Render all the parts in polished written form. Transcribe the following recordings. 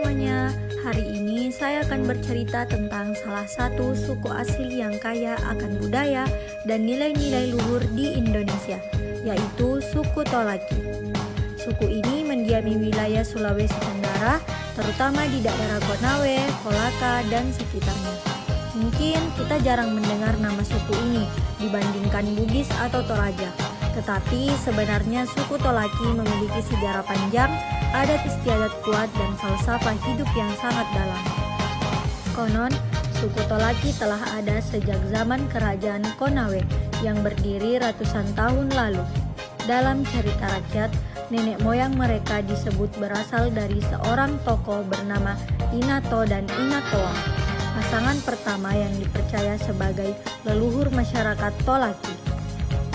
semuanya, hari ini saya akan bercerita tentang salah satu suku asli yang kaya akan budaya dan nilai-nilai luhur di Indonesia, yaitu suku Tolaki. Suku ini mendiami wilayah Sulawesi Tenggara, terutama di daerah Konawe, Kolaka, dan sekitarnya. Mungkin kita jarang mendengar nama suku ini dibandingkan Bugis atau Toraja. Tetapi sebenarnya suku Tolaki memiliki sejarah panjang, adat istiadat kuat, dan falsafah hidup yang sangat dalam. Konon, suku Tolaki telah ada sejak zaman kerajaan Konawe yang berdiri ratusan tahun lalu. Dalam cerita rakyat, nenek moyang mereka disebut berasal dari seorang tokoh bernama Inato dan Inatoa, pasangan pertama yang dipercaya sebagai leluhur masyarakat Tolaki.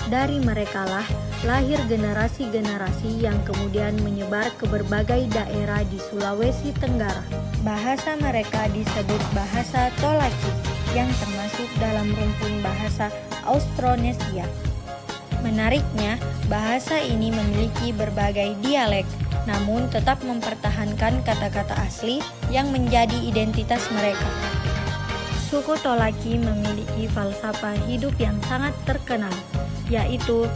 Dari merekalah lahir generasi-generasi yang kemudian menyebar ke berbagai daerah di Sulawesi Tenggara. Bahasa mereka disebut bahasa Tolaki, yang termasuk dalam rumpun bahasa Austronesia. Menariknya, bahasa ini memiliki berbagai dialek, namun tetap mempertahankan kata-kata asli yang menjadi identitas mereka. Suku Tolaki memiliki falsafah hidup yang sangat terkenal, yaitu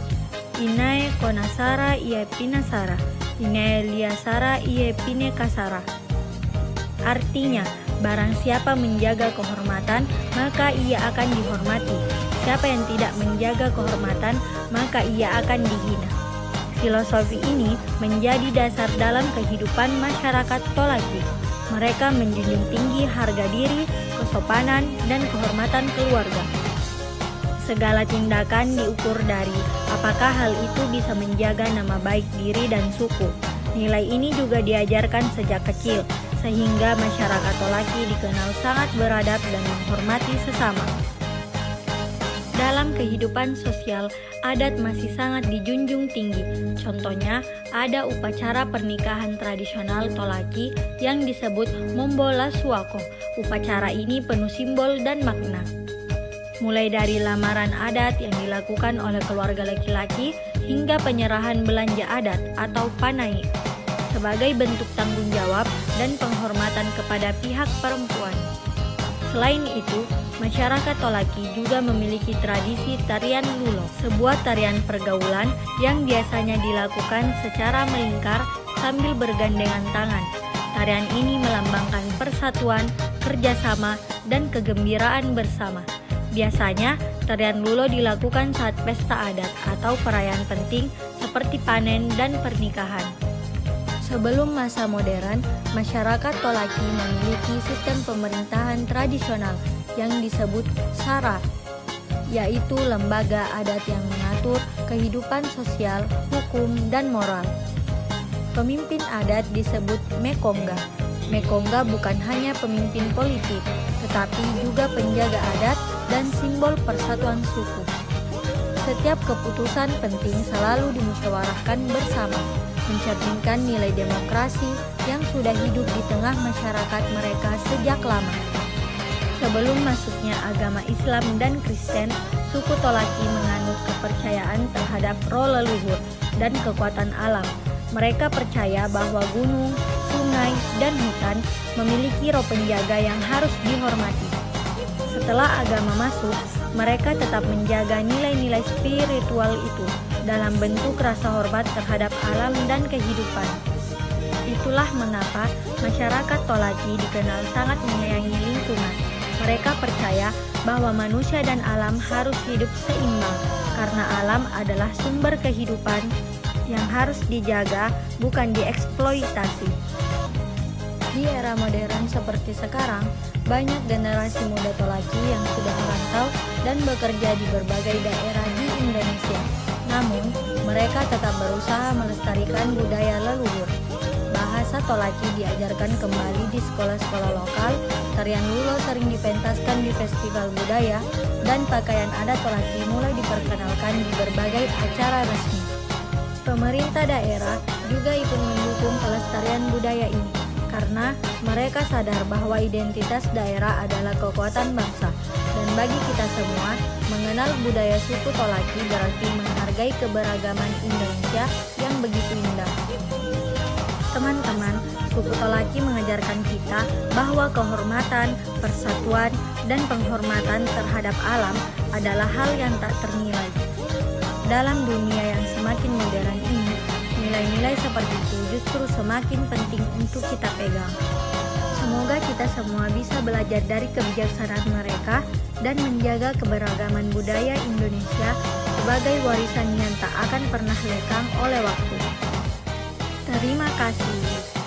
Inae Konasara Ie Pinasara, Inae Liasara Ie Pinekasara. Artinya, barang siapa menjaga kehormatan, maka ia akan dihormati. Siapa yang tidak menjaga kehormatan, maka ia akan dihina. Filosofi ini menjadi dasar dalam kehidupan masyarakat Tolaki. Mereka menjunjung tinggi harga diri, kesopanan, dan kehormatan keluarga. Segala tindakan diukur dari apakah hal itu bisa menjaga nama baik diri dan suku. Nilai ini juga diajarkan sejak kecil, sehingga masyarakat Tolaki dikenal sangat beradab dan menghormati sesama. Dalam kehidupan sosial, adat masih sangat dijunjung tinggi. Contohnya, ada upacara pernikahan tradisional Tolaki yang disebut Mombola Suwako. Upacara ini penuh simbol dan makna. Mulai dari lamaran adat yang dilakukan oleh keluarga laki-laki hingga penyerahan belanja adat atau panai sebagai bentuk tanggung jawab dan penghormatan kepada pihak perempuan. Selain itu, masyarakat Tolaki juga memiliki tradisi tarian lulo, sebuah tarian pergaulan yang biasanya dilakukan secara melingkar sambil bergandengan tangan. Tarian ini melambangkan persatuan, kerjasama, dan kegembiraan bersama. Biasanya, tarian lulo dilakukan saat pesta adat atau perayaan penting seperti panen dan pernikahan. Sebelum masa modern, masyarakat Tolaki memiliki sistem pemerintahan tradisional yang disebut Sara, yaitu lembaga adat yang mengatur kehidupan sosial, hukum, dan moral. Pemimpin adat disebut Mekongga. Mekongga bukan hanya pemimpin politik, tetapi juga penjaga adat dan simbol persatuan suku. Setiap keputusan penting selalu dimusyawarahkan bersama, mencerminkan nilai demokrasi yang sudah hidup di tengah masyarakat mereka sejak lama. Sebelum masuknya agama Islam dan Kristen, suku Tolaki menganut kepercayaan terhadap roh leluhur dan kekuatan alam. Mereka percaya bahwa gunung, sungai, dan hutan memiliki roh penjaga yang harus dihormati. Setelah agama masuk, mereka tetap menjaga nilai-nilai spiritual itu dalam bentuk rasa hormat terhadap alam dan kehidupan. Itulah mengapa masyarakat Tolaki dikenal sangat menyayangi lingkungan. Mereka percaya bahwa manusia dan alam harus hidup seimbang, karena alam adalah sumber kehidupan yang harus dijaga, bukan dieksploitasi. Di era modern seperti sekarang, banyak generasi muda Tolaki yang sudah merantau dan bekerja di berbagai daerah di Indonesia. Namun, mereka tetap berusaha melestarikan budaya leluhur. Bahasa Tolaki diajarkan kembali di sekolah-sekolah lokal, tarian lulo sering dipentaskan di festival budaya, dan pakaian adat Tolaki mulai diperkenalkan di berbagai acara resmi. Pemerintah daerah juga ikut mendukung pelestarian budaya ini, karena mereka sadar bahwa identitas daerah adalah kekuatan bangsa. Dan bagi kita semua, mengenal budaya suku Tolaki berarti menghargai keberagaman Indonesia yang begitu indah. Teman-teman, suku Tolaki mengajarkan mengajarkan kita bahwa kehormatan, persatuan, dan penghormatan terhadap alam adalah hal yang tak ternilai. Dalam dunia yang semakin modern ini, nilai-nilai seperti itu justru semakin penting untuk kita pegang. Semoga kita semua bisa belajar dari kebijaksanaan mereka dan menjaga keberagaman budaya Indonesia sebagai warisan yang tak akan pernah lekang oleh waktu. Terima kasih.